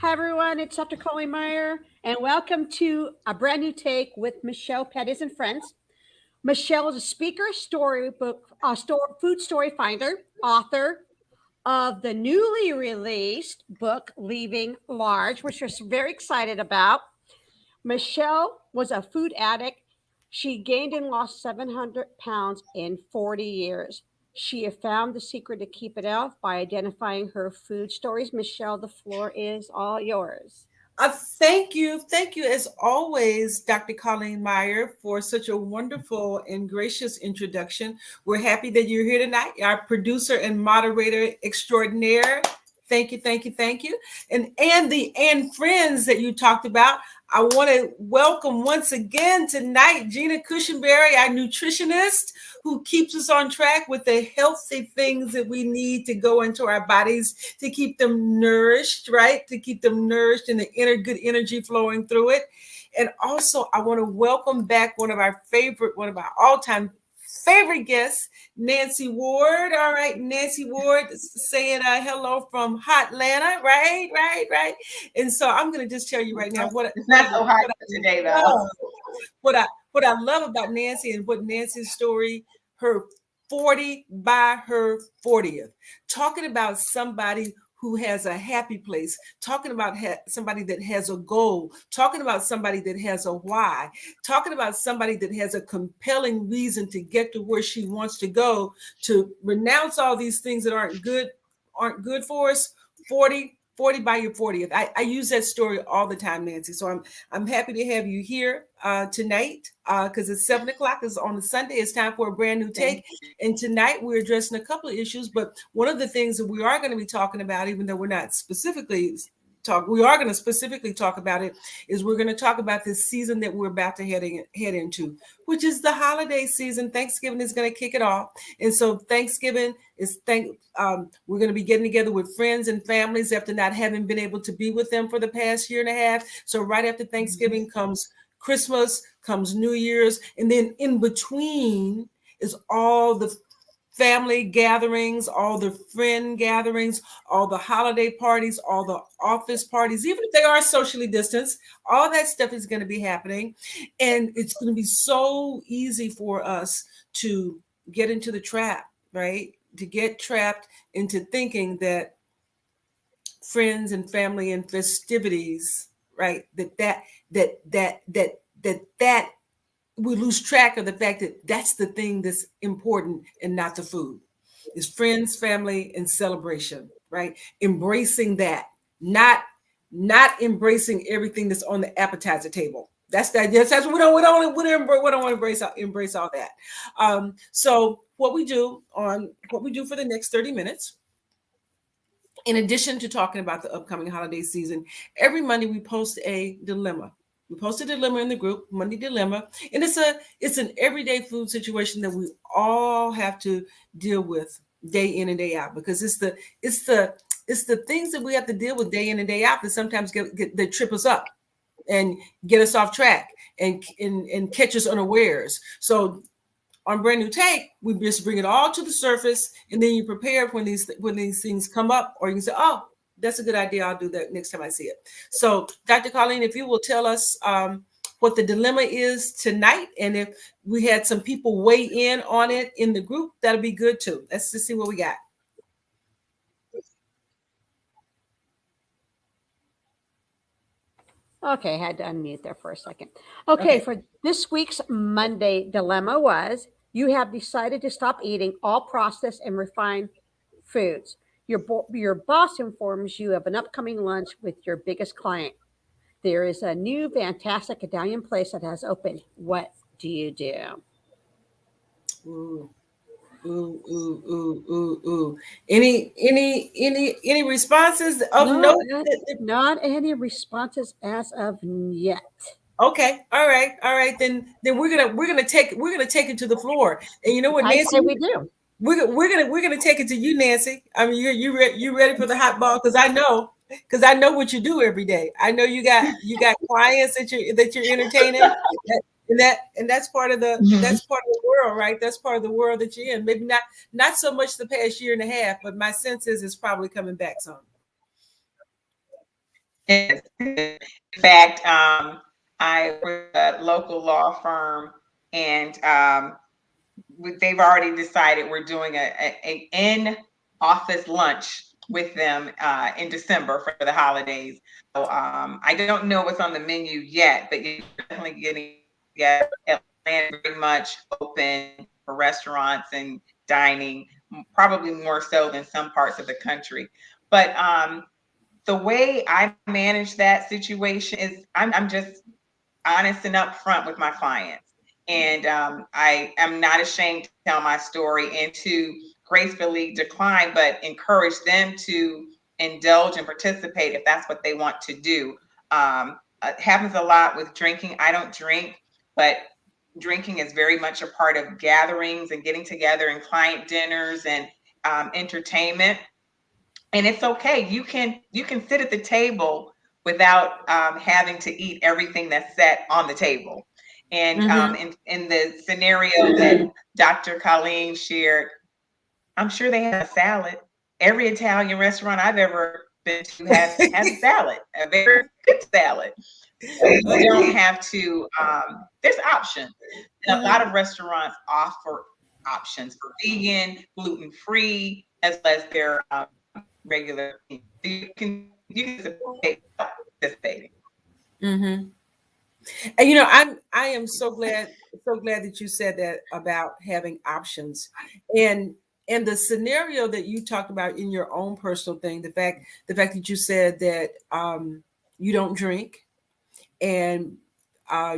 Hi, everyone. It's Dr. Meyer, and welcome to a brand new take with Michelle Petties and friends. Michelle is a speaker, storybook, food story finder, author of the newly released book Leaving Large, which we're very excited about. Michelle was a food addict. She gained and lost 700 pounds in 40 years. She have found the secret to keep it off by identifying her food stories. Michelle, the floor is all yours. Thank you as always, Dr. Colleen Meyer, for such a wonderful and gracious introduction. We're happy that you're here tonight, our producer and moderator extraordinaire. Thank you. And friends that you talked about. I want to welcome once again tonight Gina Cushenberry, our nutritionist, who keeps us on track with the healthy things that we need to go into our bodies to keep them nourished, right? To keep them nourished and the good energy flowing through it. And also, I want to welcome back one of our all-time favorite guests, Nancy Ward. All right, Nancy Ward saying hello from Hot Atlanta, right. And so I'm going to just tell you right now it's not so hot today, though. What I love about Nancy and what Nancy's story, her 40 by her 40th, talking about somebody who has a happy place, talking about somebody that has a goal, talking about somebody that has a why, talking about somebody that has a compelling reason to get to where she wants to go, to renounce all these things that aren't good for us. 40 by your 40th. I use that story all the time, Nancy. So I'm happy to have you here tonight because it's 7:00. It's on a Sunday. It's time for a brand new take. And tonight we're addressing a couple of issues, but one of the things that we are going to be talking about, even though we're not specifically we are going to specifically talk about it, is we're going to talk about this season that we're about to head into, which is the holiday season. Thanksgiving is going to kick it off. And so Thanksgiving is we're going to be getting together with friends and families after not having been able to be with them for the past year and a half. So right after Thanksgiving comes Christmas, comes New Year's, and then in between is all the family gatherings, all the friend gatherings, all the holiday parties, all the office parties, even if they are socially distanced, all that stuff is going to be happening. And it's going to be so easy for us to get into the trap, right? To get trapped into thinking that friends and family and festivities, right? That we lose track of the fact that that's the thing that's important and not the food. Is friends, family, and celebration, right? Embracing that, not embracing everything that's on the appetizer table. That's what we don't want to embrace all that. So what we do for the next 30 minutes, in addition to talking about the upcoming holiday season, every Monday we post a dilemma. We post a dilemma in the group, Monday Dilemma, and it's an everyday food situation that we all have to deal with day in and day out, because it's the things that we have to deal with day in and day out that sometimes that trip us up and get us off track and catch us unawares. So on Brand New Take, we just bring it all to the surface, and then you prepare when these things come up, or you can say, "Oh, that's a good idea. I'll do that next time I see it." So, Dr. Colleen, if you will tell us what the dilemma is tonight, and if we had some people weigh in on it in the group, that'll be good too. Let's just see what we got. Okay, I had to unmute there for a second. Okay, for this week's Monday dilemma was you have decided to stop eating all processed and refined foods. Your boss informs you of an upcoming lunch with your biggest client. There is a new fantastic Italian place that has opened. What do you do? Ooh, ooh. Any responses of No, note? not any responses as of yet. Okay, all right. Then we're gonna take it to the floor. And you know what, I Nancy, say we do. we're gonna take it to you, Nancy. I mean, you ready for the hot ball? Because I know what you do every day. I know you got clients that you're entertaining. And that's part of the world, right? That's part of the world that you're in. Maybe not so much the past year and a half, but my sense is it's probably coming back some. In fact, I work at a local law firm, and they've already decided we're doing a in-office lunch with them in December for the holidays. So I don't know what's on the menu yet, but you're definitely getting Atlanta very much open for restaurants and dining, probably more so than some parts of the country. But the way I manage that situation is I'm just honest and upfront with my clients. And I am not ashamed to tell my story and to gracefully decline, but encourage them to indulge and participate if that's what they want to do. It happens a lot with drinking. I don't drink, but drinking is very much a part of gatherings and getting together and client dinners and entertainment. And it's okay. You can sit at the table without having to eat everything that's set on the table. And in the scenario that Dr. Colleen shared, I'm sure they have a salad. Every Italian restaurant I've ever been to has a salad, a very good salad. You don't have to. There's options. And a lot of restaurants offer options for vegan, gluten-free, as well as their regular. You can participating. And you know, I am so glad that you said that about having options, and the scenario that you talked about in your own personal thing, the fact that you said that you don't drink and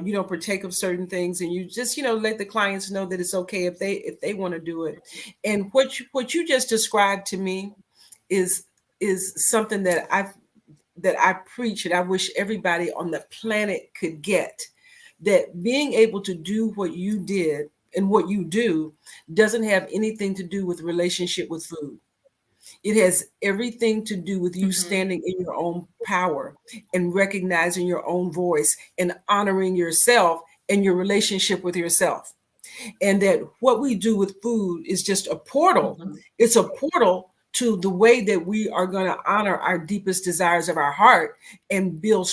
you don't partake of certain things, and you just let the clients know that it's okay if they want to do it. And what you just described to me is something that I preach, and I wish everybody on the planet could get, that being able to do what you did and what you do doesn't have anything to do with relationship with food. It has everything to do with you standing in your own power and recognizing your own voice and honoring yourself and your relationship with yourself. And that what we do with food is just a portal. It's a portal to the way that we are going to honor our deepest desires of our heart and build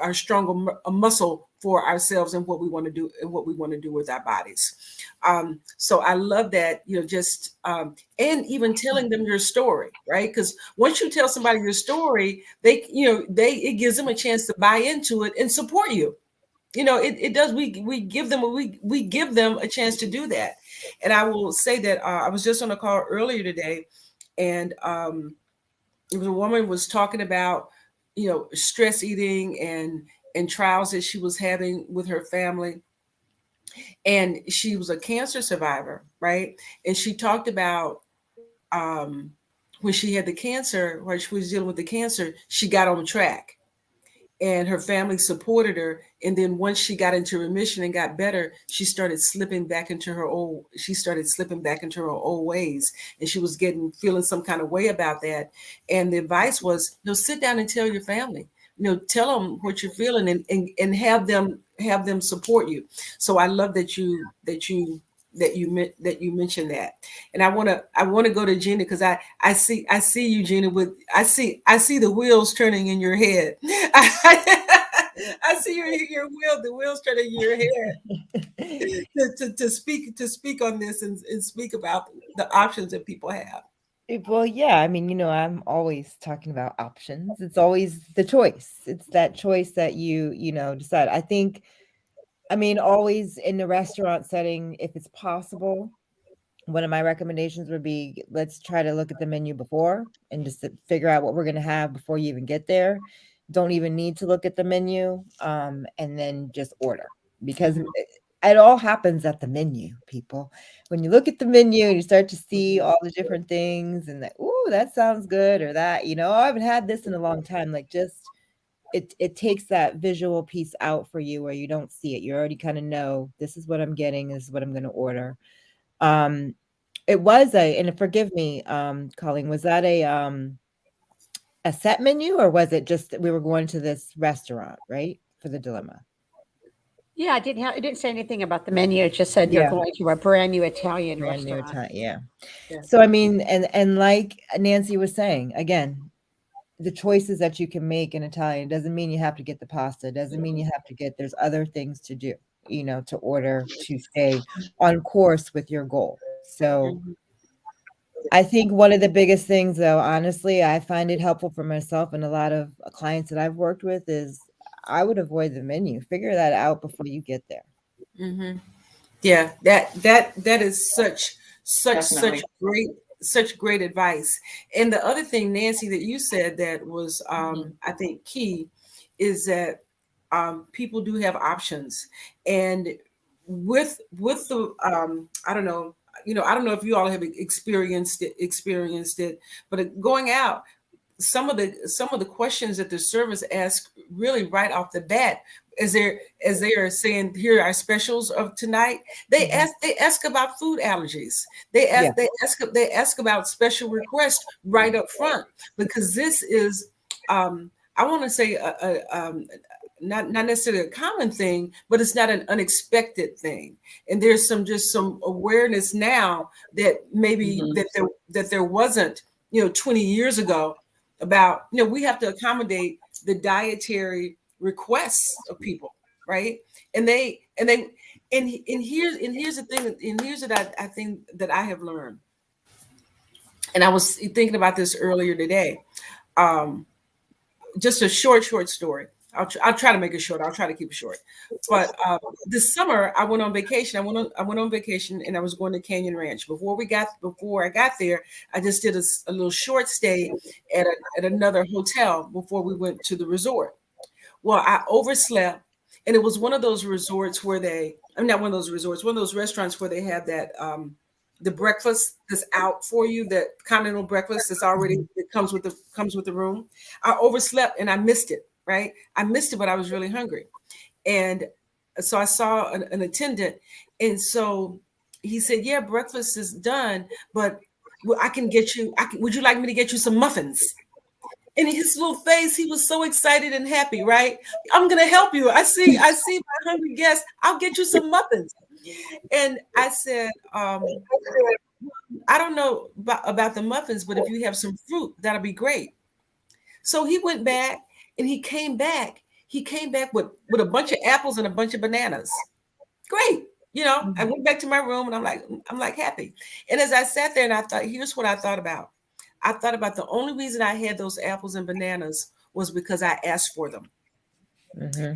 our stronger muscle for ourselves and what we want to do with our bodies. So I love that, and even telling them your story, right? Because once you tell somebody your story, it gives them a chance to buy into it and support you. It does. We give them a chance to do that. And I will say that I was just on a call earlier today, and it was a woman was talking about stress eating and trials that she was having with her family, and she was a cancer survivor, right? And she talked about when she had the cancer, while she was dealing with the cancer, she got on track. And her family supported her. And then once she got into remission and got better, she started slipping back into her old ways. And she was feeling some kind of way about that. And the advice was, sit down and tell your family, tell them what you're feeling and have them support you. So I love that you mentioned that. And I want to go to Gina, because I see you, Gina, I see the wheels turning in your head. I see the wheels turning in your head to speak on this and speak about the options that people have. Well, yeah, I mean, I'm always talking about options. It's always the choice. It's that choice that you decide. I think, always in the restaurant setting, if it's possible, one of my recommendations would be, let's try to look at the menu before and just figure out what we're going to have before you even get there. Don't even need to look at the menu, and then just order, because it all happens at the menu, people. When you look at the menu and you start to see all the different things and that sounds good, or that, I haven't had this in a long time. Like, just, it takes that visual piece out for you where you don't see it. You already kind of know, this is what I'm getting, this is what I'm going to order. It was and forgive me, Colleen, was that a set menu, or was it just that we were going to this restaurant, right, for the dilemma? Yeah, it didn't say anything about the menu. It just said you're going to a brand new Italian restaurant. Yeah. So and like Nancy was saying, again, the choices that you can make in Italian doesn't mean you have to get the pasta. Doesn't mean you have to get, there's other things to do, to order to stay on course with your goal. So I think one of the biggest things, though, honestly, I find it helpful for myself and a lot of clients that I've worked with is I would avoid the menu. Figure that out before you get there. Mm-hmm. Yeah, that is such Definitely. such great advice. And the other thing, Nancy, that you said that was I think key is that people do have options. And with the I don't know, I don't know if you all have experienced it, but going out, some of the questions that the service asks really right off the bat, as they are saying, here are our specials of tonight, they ask about food allergies. They ask about special requests right up front, because this is I want to say not necessarily a common thing, but it's not an unexpected thing. And there's some awareness now that maybe that there wasn't 20 years ago, about we have to accommodate the dietary requests of people, right? And here's the thing, and here's that I think that I have learned, and I was thinking about this earlier today. Just a short story. I'll try to make it short. I'll try to keep it short. But this summer I went on vacation. I went on vacation, and I was going to Canyon Ranch. Before I got there, I just did a little short stay at another hotel before we went to the resort. Well, I overslept, and it was one of those resorts where not one of those resorts, one of those restaurants where they have that the breakfast that's out for you, that continental breakfast that's already, it comes with the room. I overslept and I missed it. Right, I missed it, but I was really hungry, and so I saw an attendant, and so he said, "Yeah, breakfast is done, but I can get you. Would you like me to get you some muffins?" And his little face, he was so excited and happy. Right, I'm gonna help you. I see my hungry guest. I'll get you some muffins. And I said, I don't know about the muffins, but if you have some fruit, that'll be great. So he went back, and he came back with a bunch of apples and a bunch of bananas. Great. I went back to my room, and I'm like happy. And as I sat there, and I thought, here's what I thought about. I thought about the only reason I had those apples and bananas was because I asked for them. Mm-hmm.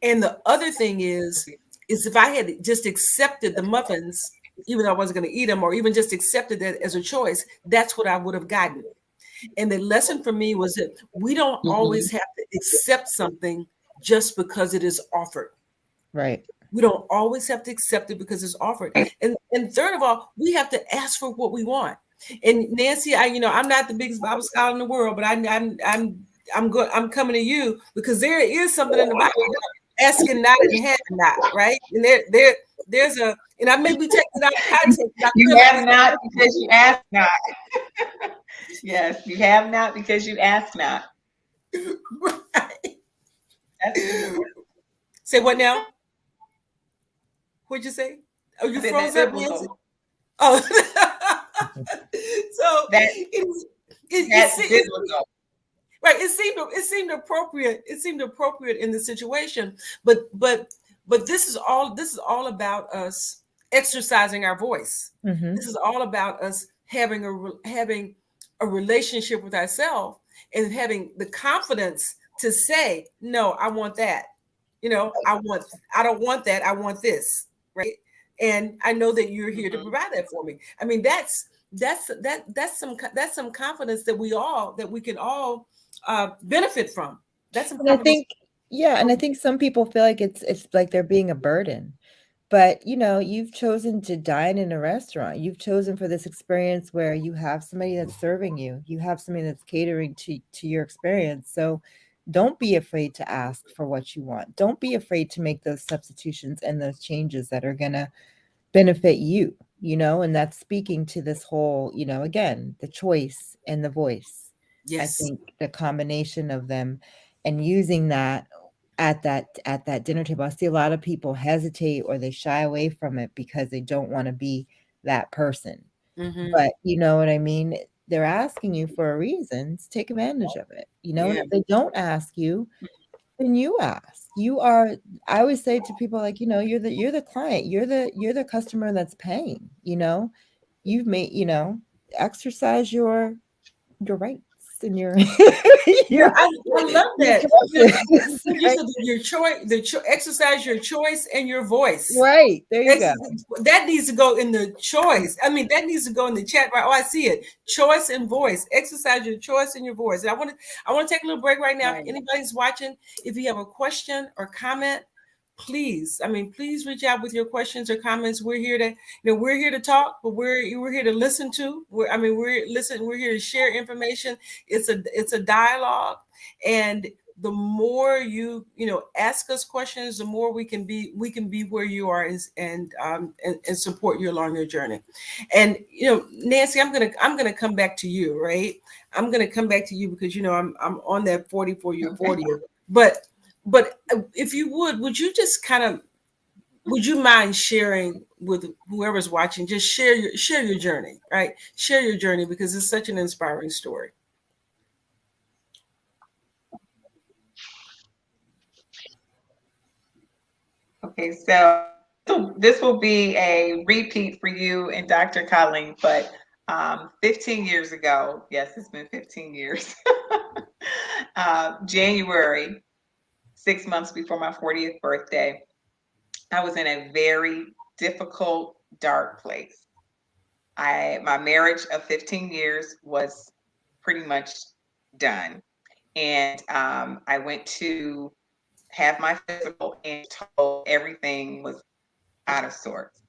And the other thing is if I had just accepted the muffins, even though I wasn't going to eat them, or even just accepted that as a choice, that's what I would have gotten. And the lesson for me was that we don't always have to accept something just because it is offered. Right. We don't always have to accept it because it's offered. And third of all, we have to ask for what we want. And Nancy, I'm not the biggest Bible scholar in the world, but I'm coming to you because there is something in the Bible: asking not and having not, right? And there's a, and I may be taking it out of context. You have not because you ask not. Yes, you have not because you ask not. Right. Say what now? What'd you say? Oh, you froze up, Nancy? Oh, so that's biblical. Right. It seemed appropriate. It seemed appropriate in the situation. But this is all about us exercising our voice. Mm-hmm. This is all about us having a relationship with ourselves and having the confidence to say, no, I want that. I don't want that. I want this. Right. And I know that you're here to provide that for me. I mean, that's some confidence that we can all benefit from. That's some confidence. And I think some people feel like it's like they're being a burden. But, you've chosen to dine in a restaurant. You've chosen for this experience where you have somebody that's serving you. You have somebody that's catering to your experience. So don't be afraid to ask for what you want. Don't be afraid to make those substitutions and those changes that are going to benefit you, and that's speaking to this whole, again, the choice and the voice. Yes. I think the combination of them and using that at that dinner table. I see a lot of people hesitate or they shy away from it because they don't want to be that person. Mm-hmm. But you know what I mean? they're asking you for a reason, take advantage of it. You know, and Yeah. if they don't ask you, then you ask. You are, I always say to people, like, you know, you're the client, you're the customer that's paying, you know. You've made, you know, exercise your rights and your Yeah, your, I love that. choices, You said your choice, exercise your choice and your voice. right. There you go. That needs to go in the choice. I mean, that needs to go in the chat. Right? Oh, I see it. Choice and voice. Exercise your choice and your voice. And I want to take a little break right now. Right. If anybody's watching, if you have a question or comment, please reach out with your questions or comments. We're here to, we're here to talk, but we're here to listen to. We're here to share information. It's a dialogue, and the more you ask us questions, the more we can be where you are and support you along your journey. And Nancy, I'm gonna come back to you, right? I'm gonna come back to you because I'm on that 44 year 40th. But if you would you just would you mind sharing with whoever's watching, just share your journey, right? Share your journey, because it's such an inspiring story. Okay, so this will be a repeat for you and Dr. Colleen, but 15 years ago, yes, it's been 15 years, January, 6 months before my 40th birthday, I was in a very difficult, dark place. My marriage of 15 years was pretty much done. And I went to have my physical and told everything was out of sorts.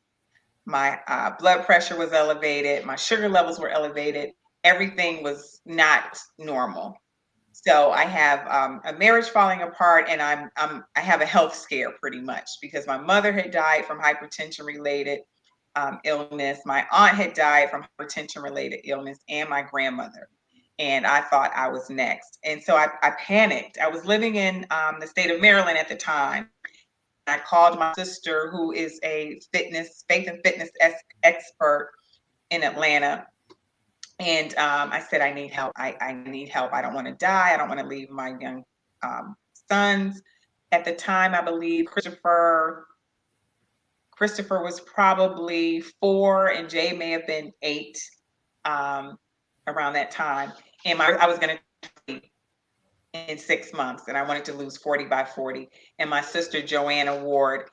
My blood pressure was elevated. My sugar levels were elevated. Everything was not normal. So I have a marriage falling apart, and I have a health scare pretty much, because my mother had died from hypertension related illness. My aunt had died from hypertension related illness, and my grandmother. And I thought I was next. And so I panicked. I was living in the state of Maryland at the time. I called my sister, who is a faith and fitness expert in Atlanta. And I said, I need help. I need help. I don't want to die. I don't want to leave my young sons. At the time, I believe Christopher was probably 4 and Jay may have been 8 around that time. And I was going to in 6 months, and I wanted to lose 40 by 40. And my sister, Joanna Ward,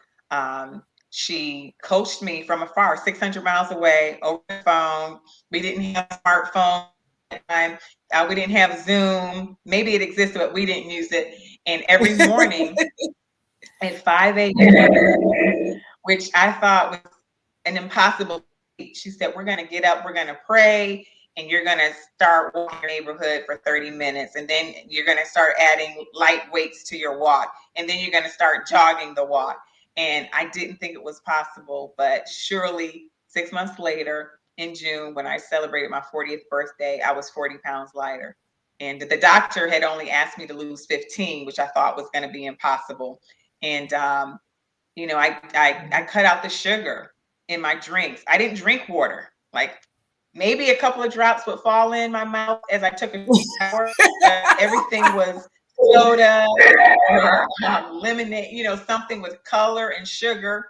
she coached me from afar, 600 miles away, over the phone. We didn't have a smartphone at the time. We didn't have Zoom. Maybe it existed, but we didn't use it. And every morning at 5 a.m., which I thought was an impossible feat, she said, we're going to get up, we're going to pray, and you're going to start walking your neighborhood for 30 minutes. And then you're going to start adding light weights to your walk. And then you're going to start jogging the walk. And I didn't think it was possible, but surely 6 months later in June, when I celebrated my 40th birthday, I was 40 pounds lighter. And the doctor had only asked me to lose 15, which I thought was going to be impossible. And, I cut out the sugar in my drinks. I didn't drink water. Like, maybe a couple of drops would fall in my mouth as I took a shower. Everything was soda, lemonade, something with color and sugar.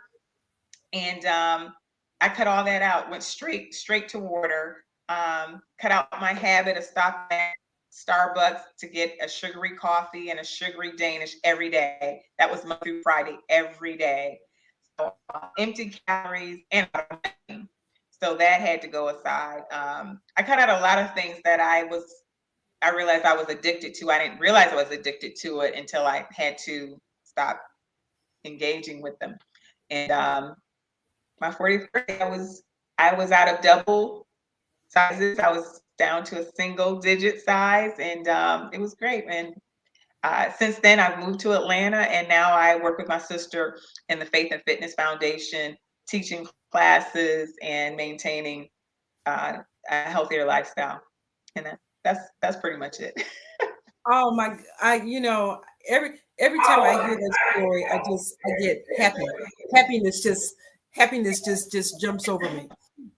And I cut all that out, went straight to water, cut out my habit of stopping at Starbucks to get a sugary coffee and a sugary Danish every day. That was Monday through Friday, every day. So empty calories and so that had to go aside. I cut out a lot of things that I realized I was addicted to. I didn't realize I was addicted to it until I had to stop engaging with them. And my 40th birthday, I was out of double sizes. I was down to a single digit size, and it was great. And since then, I've moved to Atlanta, and now I work with my sister in the Faith and Fitness Foundation, teaching classes and maintaining a healthier lifestyle. And that's pretty much it. Oh my! Every time I hear that story, I get happy. Happiness just jumps over me.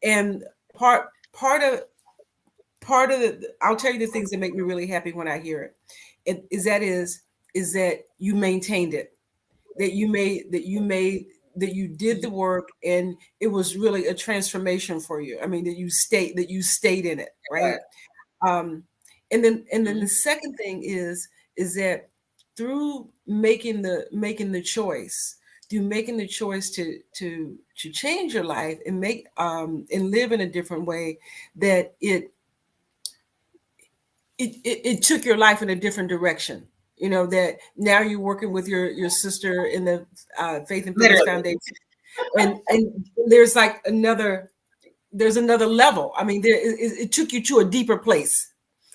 And part of part of I'll tell you the things that make me really happy when I hear it. Is that you maintained it, that you did the work, and it was really a transformation for you. I mean, that you stayed in it, right? And then the second thing is that through making the choice, to change your life and make and live in a different way, that it took your life in a different direction. You know, that now you're working with your sister in the Faith and Fitness Foundation, and there's like another level. I mean, it took you to a deeper place.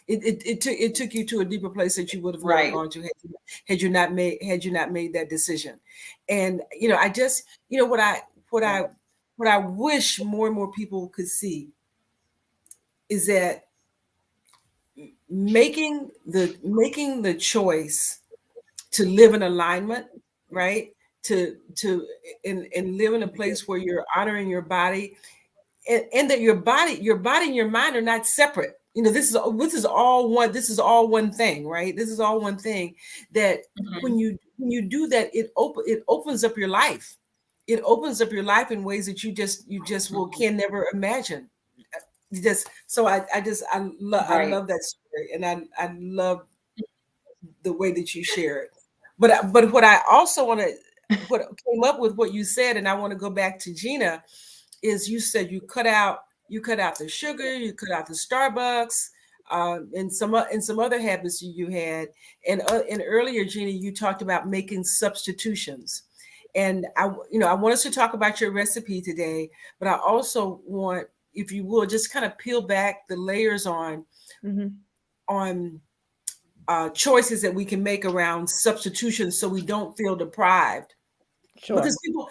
It took you to a deeper place that you would have never gone to had you not made that decision. And you know, I just, you know, what I wish more and more people could see is that making the choice to live in alignment, right? To and live in a place where you're honoring your body, and that your body and your mind are not separate. You know, this is all one thing, right? This is all one thing. That when you do that, it opens up your life. It opens up your life in ways that you just can never imagine. So I love that story, and I love the way that you share it. But what I also want to, what came up with what you said, and I want to go back to Gina, is you said you cut out the sugar, you cut out the Starbucks, and some other habits you had, and earlier, Gina, you talked about making substitutions, and I want us to talk about your recipe today, but I also want, if you will, just kind of peel back the layers on choices that we can make around substitutions, so we don't feel deprived. Sure. Because people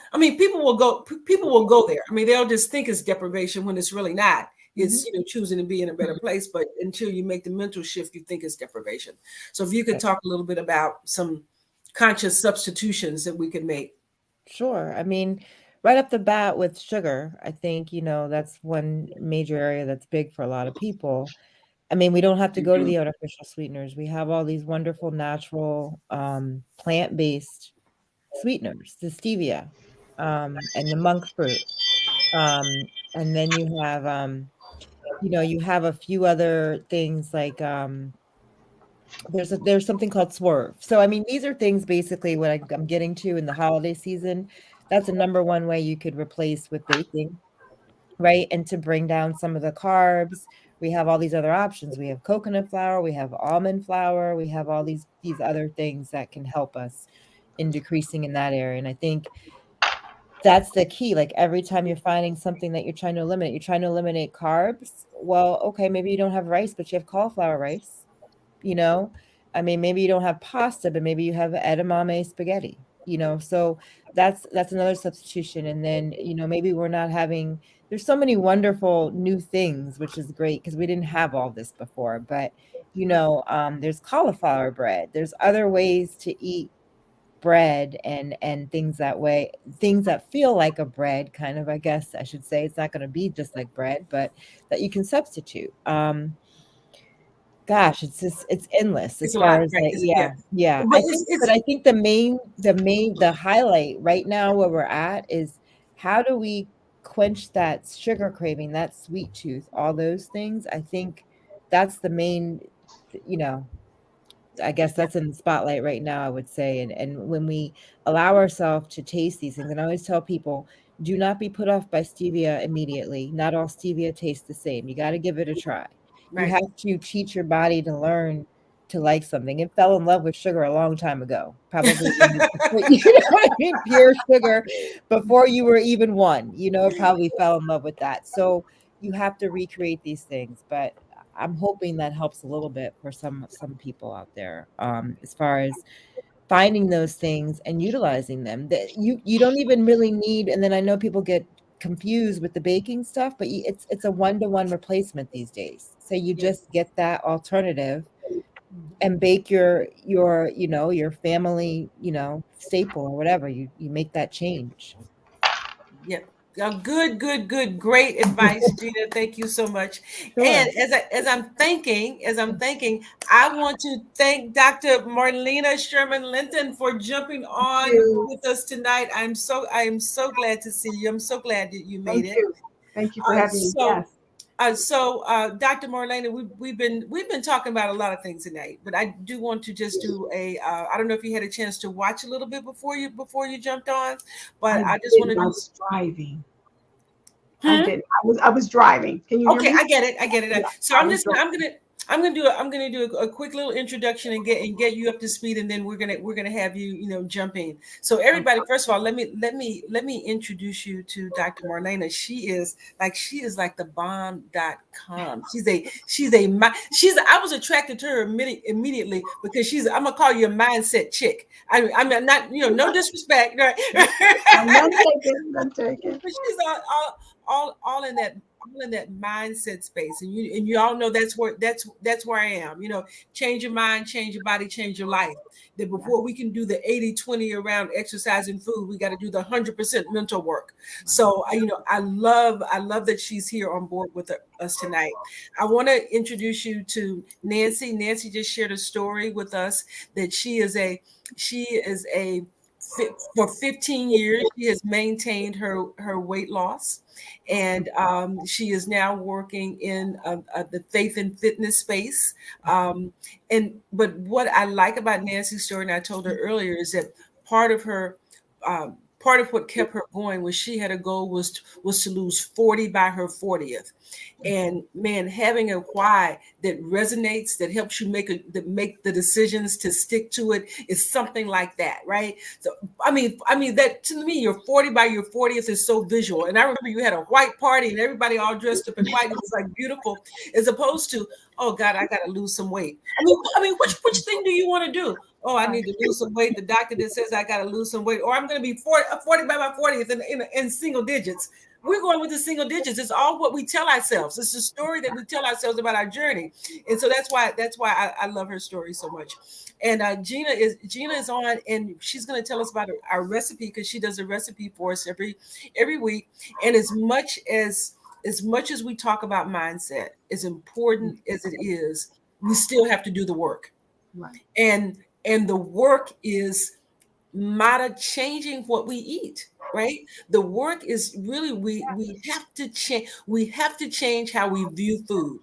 will go there. I mean, they'll just think it's deprivation when it's really not. It's choosing to be in a better place. But until you make the mental shift, you think it's deprivation. So if you could talk a little bit about some conscious substitutions that we can make. Sure. I mean, right up the bat with sugar, I think, that's one major area that's big for a lot of people. I mean, we don't have to go to the artificial sweeteners. We have all these wonderful, natural, plant-based sweeteners, the stevia, and the monk fruit. And then you have, you have a few other things like, there's something called Swerve. So, I mean, these are things basically what I'm getting to in the holiday season. That's a number one way you could replace with baking, right? And to bring down some of the carbs, we have all these other options. We have coconut flour, we have almond flour, we have all these other things that can help us in decreasing in that area. And I think that's the key. Like every time you're finding something that you're trying to eliminate carbs. Well, okay, maybe you don't have rice, but you have cauliflower rice. I mean, maybe you don't have pasta, but maybe you have edamame spaghetti, so that's another substitution. And then, maybe we're not having, there's so many wonderful new things, which is great because we didn't have all this before, but, there's cauliflower bread. There's other ways to eat bread and things that way, things that feel like a bread kind of, I guess I should say. It's not going to be just like bread, but that you can substitute. Gosh, it's endless as far as like, yeah. I think the highlight right now where we're at is how do we quench that sugar craving, that sweet tooth, all those things. I think that's the main, I guess that's in the spotlight right now, I would say. And when we allow ourselves to taste these things, and I always tell people, do not be put off by stevia immediately. Not all stevia tastes the same. You got to give it a try. Right. You have to teach your body to learn to like something. It fell in love with sugar a long time ago, probably pure sugar before you were even one. It probably fell in love with that. So you have to recreate these things, but I'm hoping that helps a little bit for some people out there, as far as finding those things and utilizing them. That you don't even really need. And then I know people get confused with the baking stuff, but it's a 1-to-1 replacement these days. So you just get that alternative and bake your family, staple or whatever. You make that change. Yep. Good, great advice, Gina. Thank you so much. Sure. And as I'm thinking, I want to thank Dr. Marlena Sherman-Linton for jumping on with us tonight. I am so glad to see you. I'm so glad that you made it. Thank you for having me. Yes. Dr. Marlena, we've been talking about a lot of things tonight, but I do want to just do a. I don't know if you had a chance to watch a little bit before you jumped on, but I just want to. I was driving. I didn't. I was driving. Can you hear me? Okay, I get it. Yeah, So I'm gonna do a quick little introduction and get you up to speed, and then we're gonna have you jump in. So everybody, first of all, let me introduce you to Dr. Marlena. She is like the bomb.com. I was attracted to her immediatally because I'm gonna call you a mindset chick. I'm not, no disrespect, right? I'm taking. But she's all in that mindset space, and you all know that's where I am. Change your mind, change your body, change your life. That before we can do the 80-20 around exercise and food, we got to do the 100% mental work. So I love that she's here on board with us tonight. I want to introduce you to Nancy. Nancy just shared a story with us that she is a for 15 years, she has maintained her weight loss, and she is now working in the faith and fitness space. But what I like about Nancy's story, and I told her earlier, is that part of what kept her going was she had a goal was to lose 40 by her 40th. And man, having a why that resonates, that helps you make the decisions to stick to it, is something like that, right? So I mean that, to me, your 40 by your 40th is so visual. And I remember you had a white party and everybody all dressed up in white. It was like beautiful, as opposed to, oh God, I got to lose some weight. I mean, which thing do you want to do? Oh, I need to lose some weight. The doctor that says I got to lose some weight, or I'm going to be 40 by my 40th in single digits. We're going with the single digits. It's all what we tell ourselves. It's the story that we tell ourselves about our journey. And so that's why I love her story so much. And Gina is on, and she's going to tell us about our recipe, because she does a recipe for us every week. And as much as we talk about mindset, as important as it is, we still have to do the work. Right. And the work is changing what we eat. Right. The work is really, we have to change. We have to change how we view food.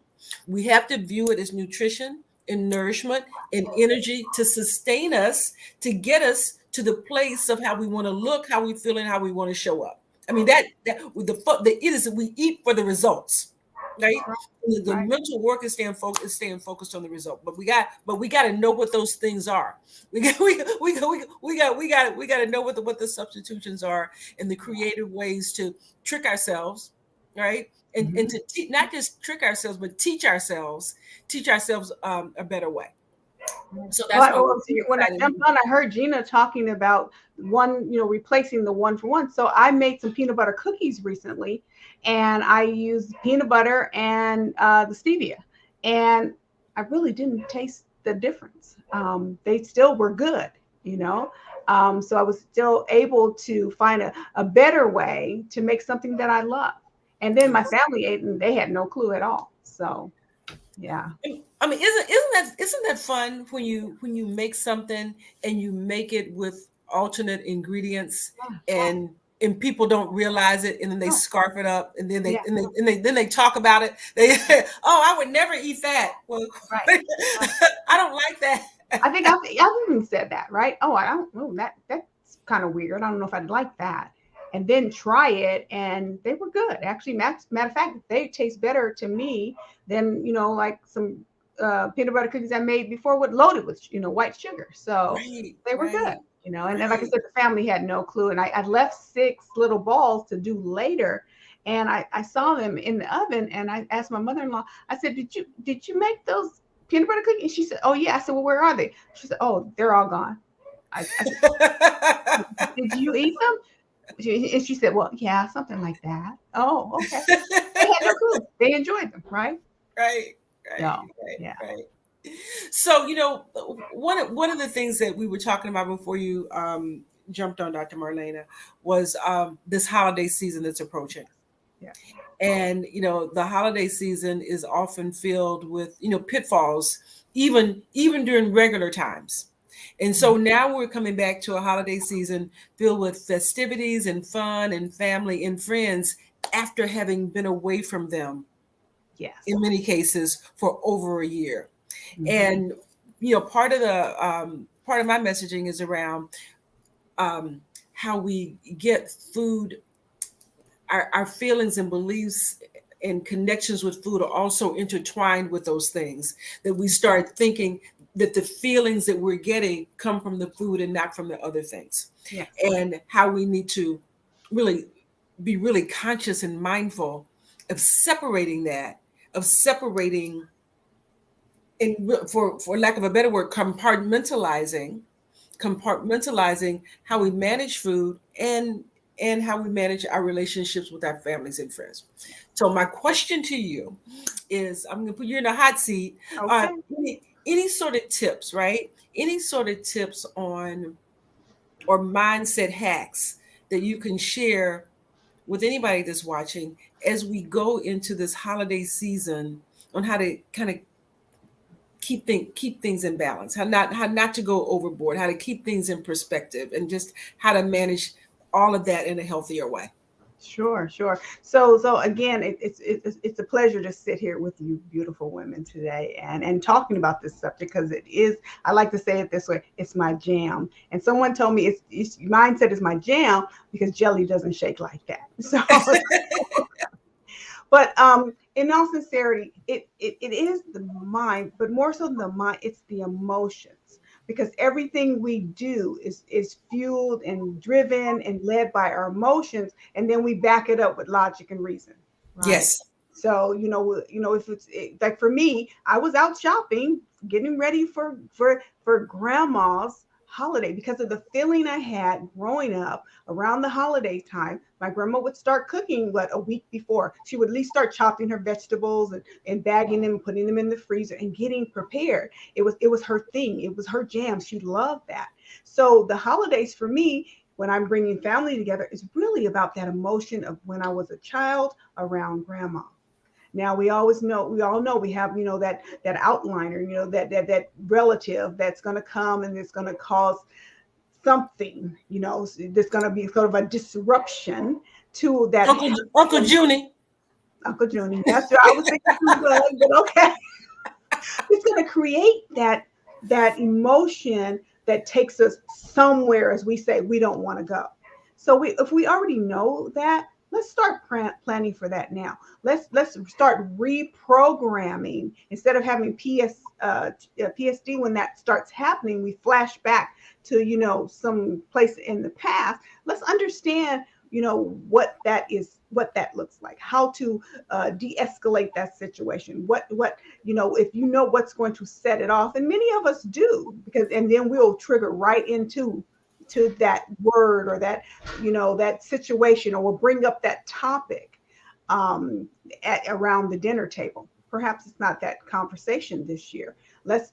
We have to view it as nutrition and nourishment and energy to sustain us, to get us to the place of how we want to look, how we feel, and how we want to show up. I mean, we eat for the results. Right. The mental work is staying focused on the result. But we got to know what those things are. We got to know what the substitutions are, and the creative ways to trick ourselves, right? And to not just trick ourselves, but teach ourselves a better way. So that's when I jumped on, I heard Gina talking about replacing the one for one. So I made some peanut butter cookies recently, and I used peanut butter and the stevia, and I really didn't taste the difference. They still were good, so I was still able to find a better way to make something that I love. And then my family ate, and they had no clue at all. So yeah. I mean, isn't that fun when you make something and you make it with alternate ingredients, and people don't realize it, and then they scarf it up, and then they talk about it. They I would never eat that. Well, right. I don't like that. I think I've even said that, right? Oh, I don't know, that's kind of weird. I don't know if I'd like that. And then try it, and they were good. Actually, matter of fact, they taste better to me than like some peanut butter cookies I made before, loaded with white sugar. So they were good. And then, like I said, the family had no clue. And I left 6 little balls to do later. And I saw them in the oven, and I asked my mother-in-law, I said, did you make those peanut butter cookies? And she said, oh yeah. I said, well, where are they? She said, oh, they're all gone. I said, did you eat them? And she said, well, yeah, something like that. Oh, okay. They had no clue. They enjoyed them, right? Right. So, one of the things that we were talking about before you jumped on, Dr. Marlena, was this holiday season that's approaching. Yeah. And, the holiday season is often filled with, pitfalls, even during regular times. And so now we're coming back to a holiday season filled with festivities and fun and family and friends after having been away from them, Yes. in many cases, for over a year. Mhm. And, part of my messaging is around how we get food, our feelings and beliefs and connections with food are also intertwined with those things, that we start thinking that the feelings that we're getting come from the food and not from the other things. Yeah. And how we need to really be really conscious and mindful of separating and, for lack of a better word, compartmentalizing how we manage food and how we manage our relationships with our families and friends. So my question to you is, I'm going to put you in a hot seat. Okay. Any sort of tips, right? Any sort of tips on or mindset hacks that you can share with anybody that's watching as we go into this holiday season on how to kind of keep things in balance, how not to go overboard, how to keep things in perspective, and just how to manage all of that in a healthier way. Sure. So again, it's a pleasure to sit here with you beautiful women today and talking about this subject, because it is, I like to say it this way, it's my jam. And someone told me it's mindset is my jam because jelly doesn't shake like that. So but in all sincerity, it is the mind, but more so than the mind, it's the emotions. Because everything we do is fueled and driven and led by our emotions, and then we back it up with logic and reason. Right? Yes. So if it's like for me, I was out shopping, getting ready for grandma's holiday because of the feeling I had growing up around the holiday time. My grandma would start cooking a week before. She would at least start chopping her vegetables and bagging them, putting them in the freezer and getting prepared. It was her thing. It was her jam. She loved that. So the holidays for me, when I'm bringing family together, is really about that emotion of when I was a child around grandma. Now we all know we have, that outliner, that relative that's going to come and it's going to cause something, there's going to be sort of a disruption to that. Uncle Junie. That's what I was thinking, but okay. It's going to create that emotion that takes us somewhere, as we say, we don't want to go. So if we already know that, let's start planning for that now. Let's start reprogramming. Instead of having PST when that starts happening, we flash back to some place in the past. Let's understand what that is, what that looks like, how to de-escalate that situation. What if you know what's going to set it off, and many of us do, and then we'll trigger right into that word or that that situation, or we'll bring up that topic around the dinner table. Perhaps it's not that conversation this year. Let's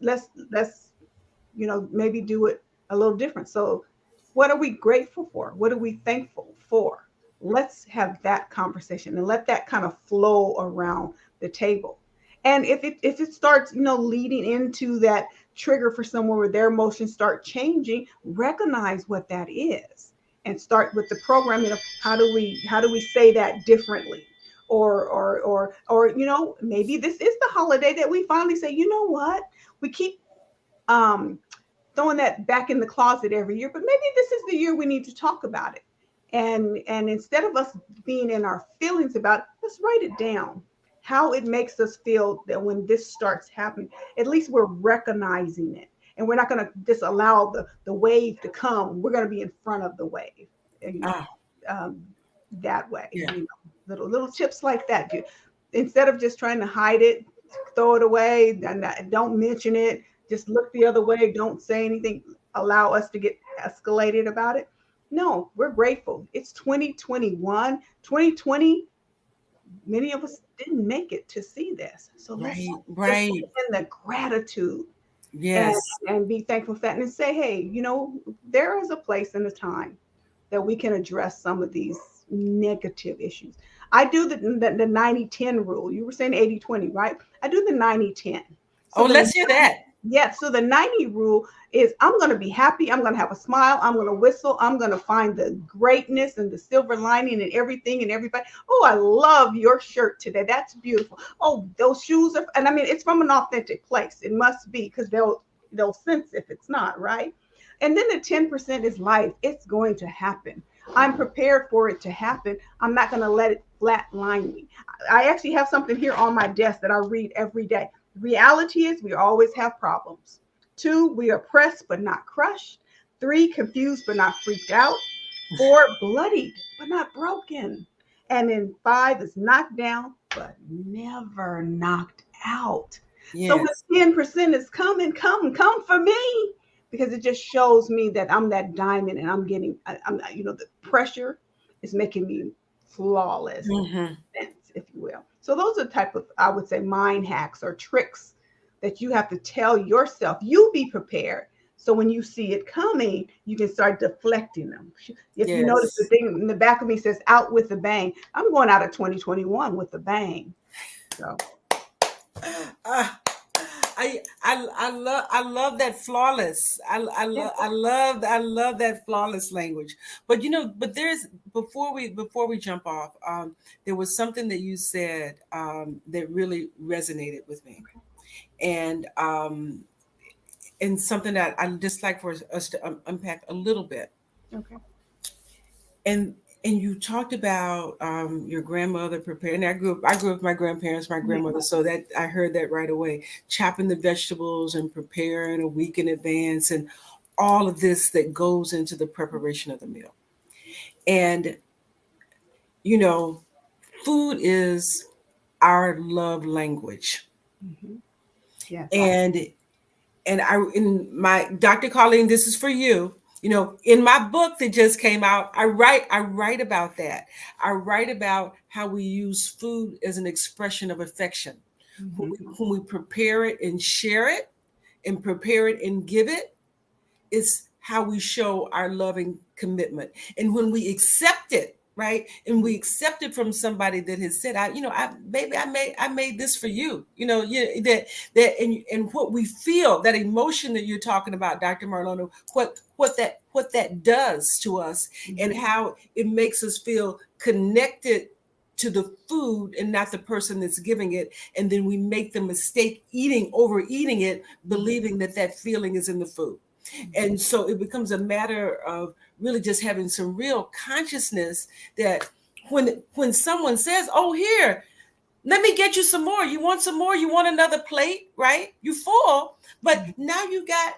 maybe do it a little different. So what are we grateful for? What are we thankful for? Let's have that conversation and let that kind of flow around the table. And if it starts leading into that trigger for someone where their emotions start changing, recognize what that is and start with the programming of how do we say that differently, or maybe this is the holiday that we finally say, what, we keep throwing that back in the closet every year, but maybe this is the year we need to talk about it. And instead of us being in our feelings about it, let's write it down. How it makes us feel that when this starts happening, at least we're recognizing it. And we're not going to just allow the wave to come. We're going to be in front of the wave. That way. Yeah. Little tips like that. Instead of just trying to hide it, throw it away, and don't mention it, just look the other way, don't say anything, allow us to get escalated about it. No, we're grateful. It's 2021. 2020, many of us didn't make it to see this. So let's right. in the gratitude Yes. and be thankful for that and say, hey, there is a place and a time that we can address some of these negative issues. I do the 90-10 rule. You were saying 80-20, right? I do the 90-10. So let's hear that. Yeah. So the 90 rule is I'm going to be happy. I'm going to have a smile. I'm going to whistle. I'm going to find the greatness and the silver lining and everything and everybody. Oh, I love your shirt today. That's beautiful. Oh, those shoes are, and I mean, it's from an authentic place. It must be, because they'll sense if it's not, right? And then the 10% is life. It's going to happen. I'm prepared for it to happen. I'm not going to let it flatline me. I actually have something here on my desk that I read every day. Reality is we always have problems. 2, we are pressed but not crushed. 3, confused but not freaked out. 4, bloodied but not broken. And then 5 is knocked down but never knocked out. Yes. So when 10% is come for me, because it just shows me that I'm that diamond and I'm the pressure is making me flawless, if you will. So those are the type of, I would say, mind hacks or tricks that you have to tell yourself. You be prepared. So when you see it coming, you can start deflecting them. If you notice, the thing in the back of me says out with a bang. I'm going out of 2021 with a bang. So. I love that flawless. I love that flawless language. But but there's before we jump off, there was something that you said that really resonated with me, and something that I'd just like for us to unpack a little bit. Okay. And you talked about your grandmother preparing. I grew up with my grandparents, my grandmother, so that I heard that right away. Chopping the vegetables and preparing a week in advance, and all of this that goes into the preparation of the meal. And food is our love language. Yes. And in my Dr. Colleen, this is for you. In my book that just came out, I write about that. I write about how we use food as an expression of affection. When we prepare it and share it, and prepare it and give it, it's how we show our loving commitment. And when we accept it, right, and we accept it from somebody that has said, I made this for you, and what we feel, that emotion that you're talking about, Dr. Marlena, what that does to us, and how it makes us feel connected to the food and not the person that's giving it. And then we make the mistake overeating it, believing that feeling is in the food. And so it becomes a matter of really just having some real consciousness that when someone says, oh, here, let me get you some more. You want some more? You want another plate, right? You full, but now you got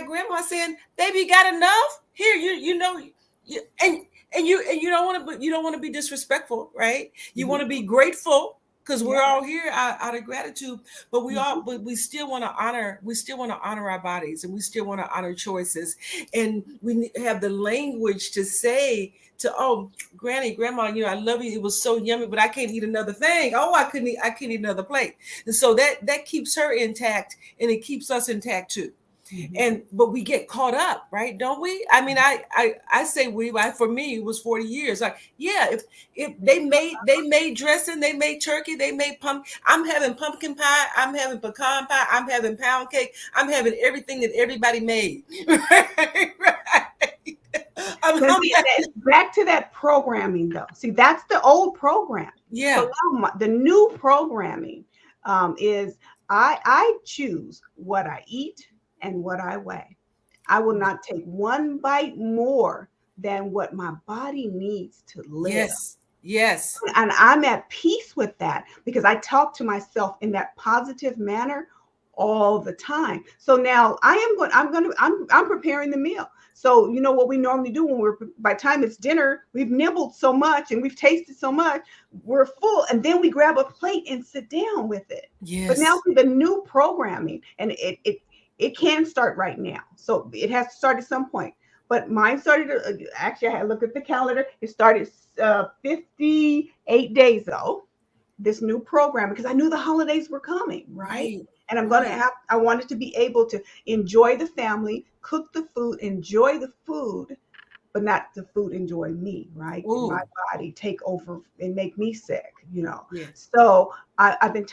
grandma saying, baby, you got enough? Here, and you don't want to be disrespectful, right? You want to be grateful, because we're all here out of gratitude, but we still want to honor our bodies, and we still want to honor choices, and we have the language to say to, oh, granny, grandma, I love you. It was so yummy, but I can't eat another thing. Oh, I can't eat another plate. And so that keeps her intact, and it keeps us intact too. But we get caught up, right? Don't we? I mean, I say for me, it was 40 years. Like, yeah, if they made dressing, they made turkey, they made I'm having pumpkin pie, I'm having pecan pie, I'm having pound cake, I'm having everything that everybody made. Right. Back to that programming, though. See, that's the old program. Yeah. So the new programming is I choose what I eat and what I weigh. I will not take one bite more than what my body needs to live. Yes. And I'm at peace with that, because I talk to myself in that positive manner all the time. So now I'm preparing the meal. So what we normally do by the time it's dinner, we've nibbled so much and we've tasted so much, we're full, and then we grab a plate and sit down with it. Yes. But now the new programming, and it can start right now. So it has to start at some point. But mine started, actually, I had to look at the calendar. It started 58 days ago, this new program, because I knew the holidays were coming, right? And I wanted to be able to enjoy the family, cook the food, enjoy the food, but not the food enjoy me, right? Ooh. My body take over and make me sick, Yes. So I've been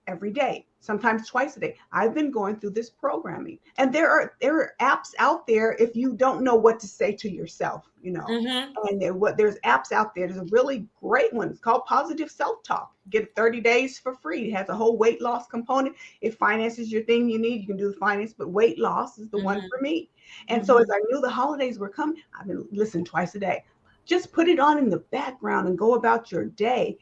every day, sometimes twice a day. I've been going through this programming, and there are apps out there if you don't know what to say to yourself, Mm-hmm. And there's apps out there. There's a really great one. It's called Positive Self-Talk. Get 30 days for free. It has a whole weight loss component. If finance is your thing you need, you can do the finance, but weight loss is the one for me. And so as I knew the holidays were coming, I've been listening twice a day. Just put it on in the background and go about your day.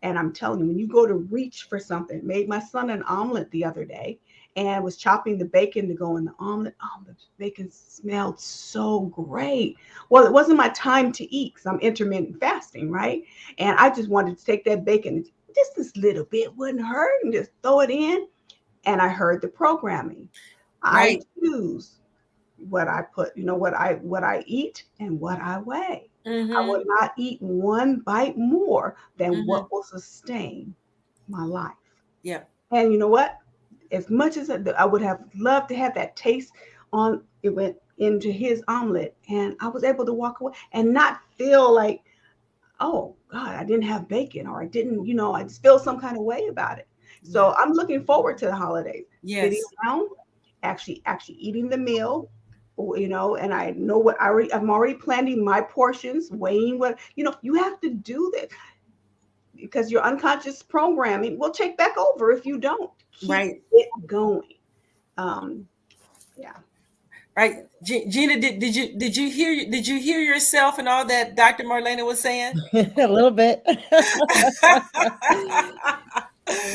And I'm telling you, when you go to reach for something, made my son an omelet the other day and was chopping the bacon to go in the omelet. Oh, the bacon smelled so great. Well, it wasn't my time to eat because I'm intermittent fasting, right? And I just wanted to take that bacon, just this little bit wouldn't hurt, and just throw it in. And I heard the programming. Right. I choose what I put, what I eat and what I weigh. I will not eat one bite more than what will sustain my life. Yeah. And you know what? As much as I would have loved to have that taste it went into his omelet, and I was able to walk away and not feel like, oh God, I didn't have bacon, or I didn't, I just feel some kind of way about it. So I'm looking forward to the holidays. Yes. Sitting down, actually eating the meal. And I know what I'm already planning my portions, weighing what, you have to do this because your unconscious programming will take back over if you don't keep it going. Yeah. Right. Gina, did you hear yourself and all that Dr. Marlena was saying? A little bit.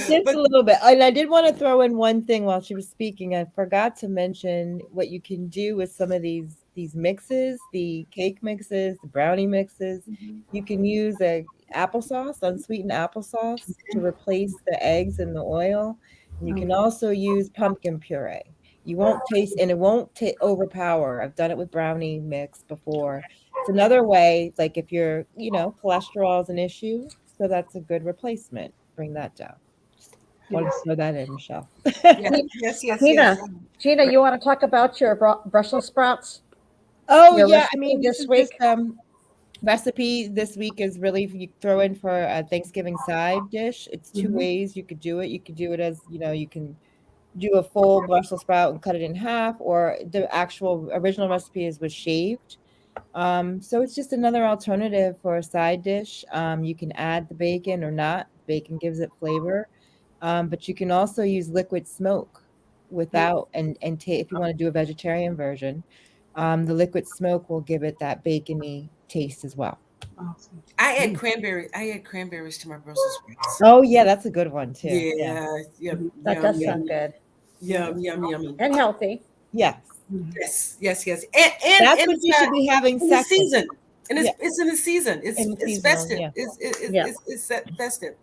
Just a little bit. And I did want to throw in one thing while she was speaking. I forgot to mention what you can do with some of these mixes, the cake mixes, the brownie mixes. You can use applesauce, unsweetened applesauce, to replace the eggs and the oil. And you can also use pumpkin puree. You won't taste, and it won't overpower. I've done it with brownie mix before. It's another way, like if your, cholesterol is an issue, so that's a good replacement. Bring that down. Want to throw that in, Michelle? Yes. Gina, you want to talk about your Brussels sprouts? Oh, Your yeah. recipe this week? Recipe this week is really, you throw in for a Thanksgiving side dish. It's two ways you could do it. You could do it as, you can do a full Brussels sprout and cut it in half, or the actual original recipe was shaved. So it's just another alternative for a side dish. You can add the bacon or not. Bacon gives it flavor. But you can also use liquid smoke without, and if you want to do a vegetarian version, the liquid smoke will give it that bacony taste as well. Awesome. I add cranberries to my Brussels sprouts. Oh yeah, that's a good one too. Yeah. That does sound good. Yum. And healthy. Yes. Yes. And that's what you should be having in the season. And it's in the season. It's festive. Yeah. It's festive.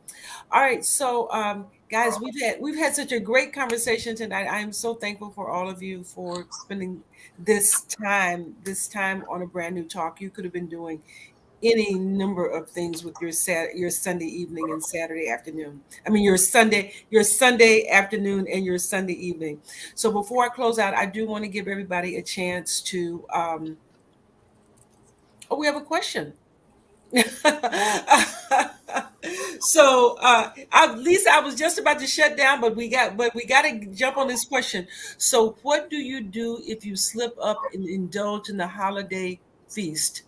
All right. So guys, we've had such a great conversation tonight. I am so thankful for all of you for spending this time on a brand new talk. You could have been doing any number of things with your Sunday evening and Saturday afternoon. I mean, your Sunday afternoon and your Sunday evening. So before I close out, I do want to give everybody a chance to. We have a question. So Lisa, I was just about to shut down, but we got to jump on this question. So what do you do if you slip up and indulge in the holiday feast?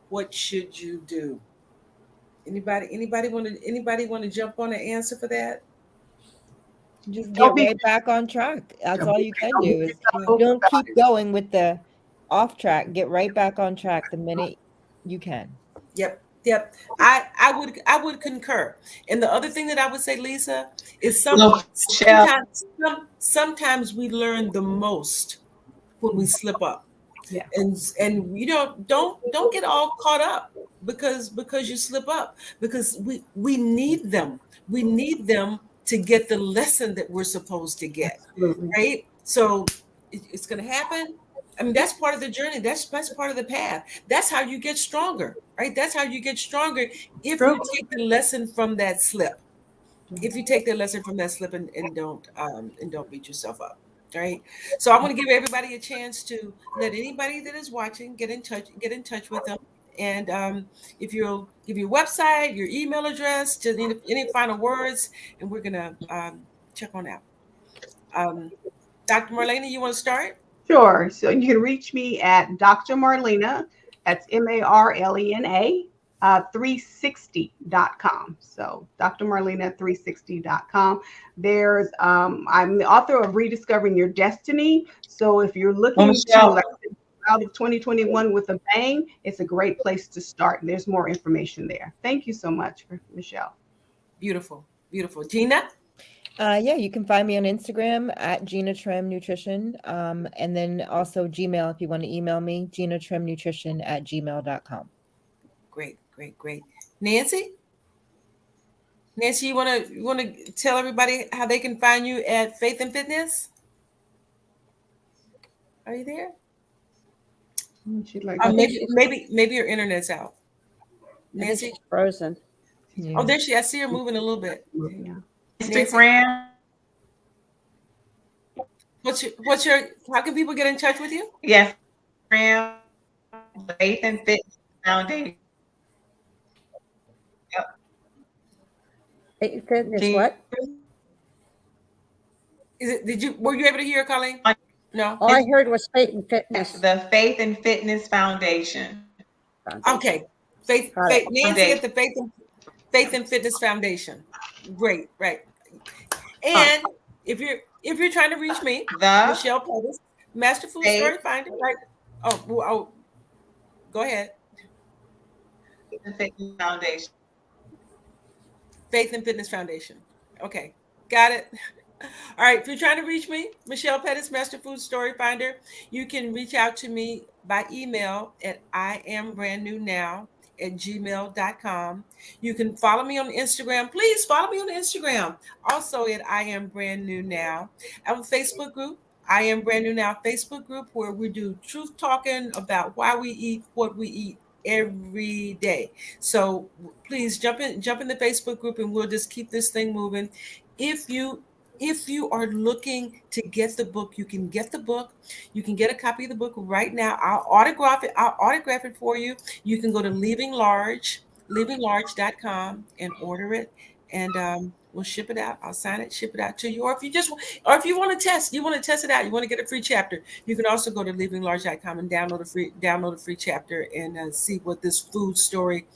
What should you do? Anybody want to jump on and answer for that? Just get right back on track. That's all you can do. Is don't keep going with the off track. Get right back on track the minute you can. Yep. I would concur. And the other thing that I would say, Lisa, is sometimes we learn the most when we slip up. Yeah. And don't get all caught up because you slip up, because we need them. We need them to get the lesson that we're supposed to get. Absolutely. Right? So it's going to happen. I mean, that's part of the journey. That's part of the path. That's how you get stronger, right? That's how you get stronger if you take the lesson from that slip. if you take the lesson from that slip and don't beat yourself up. Right. So I want to give everybody a chance to let anybody that is watching get in touch with them. And if you'll give your website, your email address, just any final words, and we're gonna check on out. Dr. Marlena, you want to start? Sure. So you can reach me at Dr. Marlena. That's Marlena 360.com. So Dr. Marlena 360.com. There's I'm the author of Rediscovering Your Destiny. So if you're looking to like out of 2021 with a bang, it's a great place to start. There's more information there. Thank you so much, Michelle. Beautiful, beautiful. Gina? Yeah, you can find me on Instagram at Gina Trim Nutrition. And then also Gmail, if you want to email me, ginatrimnutrition@gmail.com. Great. Nancy, you want to tell everybody how they can find you at Faith and Fitness? Are you there? Maybe your internet's out. Nancy, she's frozen. Yeah. Oh, there she. I see her moving a little bit. Yeah. Instagram. What's your? How can people get in touch with you? Yes, Instagram, Faith and Fitness Foundation. Faith Fitness, what? Were you able to hear, Colleen? No. All I heard was Faith and Fitness. The Faith and Fitness Foundation. Okay. Faith Nancy at the Faith and Fitness Foundation. Great, right. And if you're trying to reach me, Michelle Petties, Master Food Story Finder, right? Oh, go ahead. Faith and Fitness Foundation. Faith and Fitness Foundation. Okay, got it. All right, if you're trying to reach me, Michelle Pettis, Master Food Story Finder, you can reach out to me by email at iambrandnewnow@gmail.com. You can follow me on Instagram. Please follow me on Instagram. Also at I Am Brand New Now. I have a Facebook group, I Am Brand New Now Facebook group, where we do truth talking about why we eat what we eat every day. So please jump in the Facebook group, and we'll just keep this thing moving. If you are looking to get the book, you can get the book. You can get a copy of the book right now. I'll autograph it for you. You can go to livinglarge.com and order it, and we'll ship it out. I'll sign it, ship it out to you. Or if you want to test, it out, you want to get a free chapter, you can also go to livinglarge.com and download a free chapter and see what this food story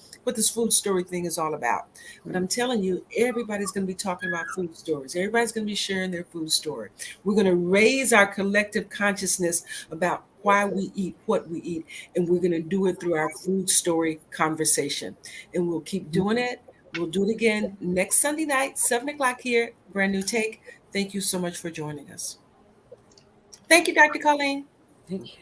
thing is all about. But I'm telling you, everybody's going to be talking about food stories. Everybody's going to be sharing their food story. We're going to raise our collective consciousness about why we eat what we eat, and we're going to do it through our food story conversation. And we'll keep doing it. We'll do it again next Sunday night, 7:00 here, Brand New Take. Thank you so much for joining us. Thank you, Dr. Colleen. Thank you.